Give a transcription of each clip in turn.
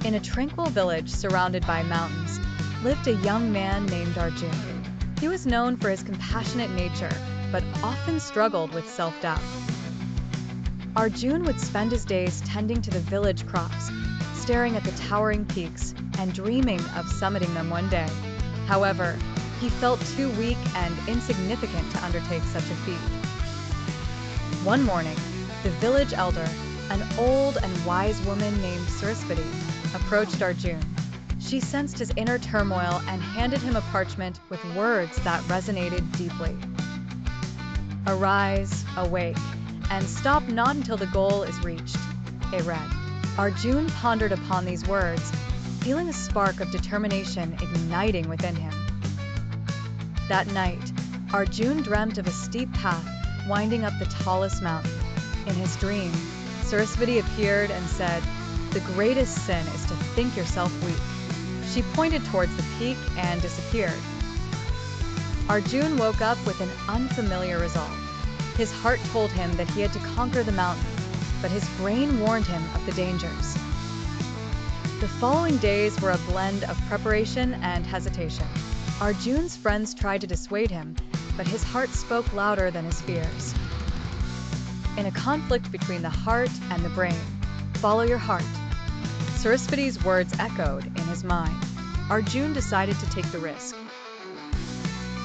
In a tranquil village surrounded by mountains, lived a young man named Arjun. He was known for his compassionate nature, but often struggled with self-doubt. Arjun would spend his days tending to the village crops, staring at the towering peaks, and dreaming of summiting them one day. However, he felt too weak and insignificant to undertake such a feat. One morning, the village elder, an old and wise woman named Saraswati, approached Arjun. She sensed his inner turmoil and handed him a parchment with words that resonated deeply. "Arise, awake, and stop not until the goal is reached," it read. Arjun pondered upon these words, feeling a spark of determination igniting within him. That night, Arjun dreamt of a steep path winding up the tallest mountain. In his dream, Saraswati appeared and said, "The greatest sin is to think yourself weak." She pointed towards the peak and disappeared. Arjun woke up with an unfamiliar resolve. His heart told him that he had to conquer the mountain, but his brain warned him of the dangers. The following days were a blend of preparation and hesitation. Arjun's friends tried to dissuade him, but his heart spoke louder than his fears. In a conflict between the heart and the brain, follow your heart. Saraswati's words echoed in his mind. Arjun decided to take the risk.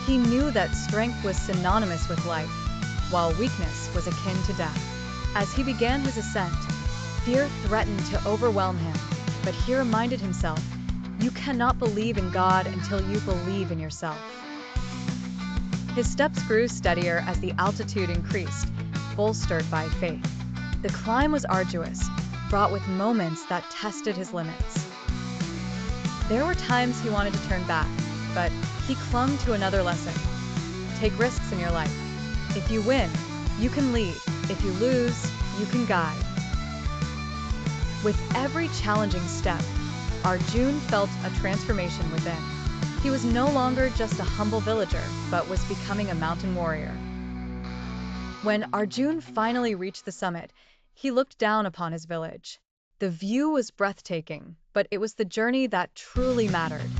He knew that strength was synonymous with life, while weakness was akin to death. As he began his ascent, fear threatened to overwhelm him, but he reminded himself, "You cannot believe in God until you believe in yourself." His steps grew steadier as the altitude increased, bolstered by faith. The climb was arduous, fraught with moments that tested his limits. There were times he wanted to turn back, but he clung to another lesson. Take risks in your life. If you win, you can lead. If you lose, you can guide. With every challenging step, Arjun felt a transformation within. He was no longer just a humble villager, but was becoming a mountain warrior. When Arjun finally reached the summit, he looked down upon his village. The view was breathtaking, but it was the journey that truly mattered.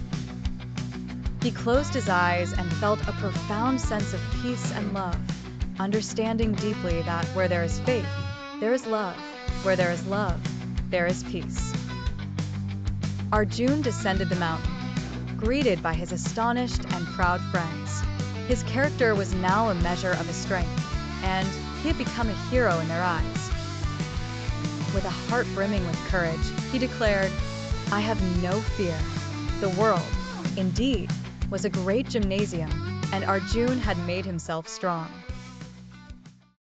He closed his eyes and felt a profound sense of peace and love, understanding deeply that where there is faith, there is love. Where there is love, there is peace. Arjun descended the mountain, greeted by his astonished and proud friends. His character was now a measure of his strength, and he had become a hero in their eyes. With a heart brimming with courage, he declared, "I have no fear." The world, indeed, was a great gymnasium, and Arjun had made himself strong.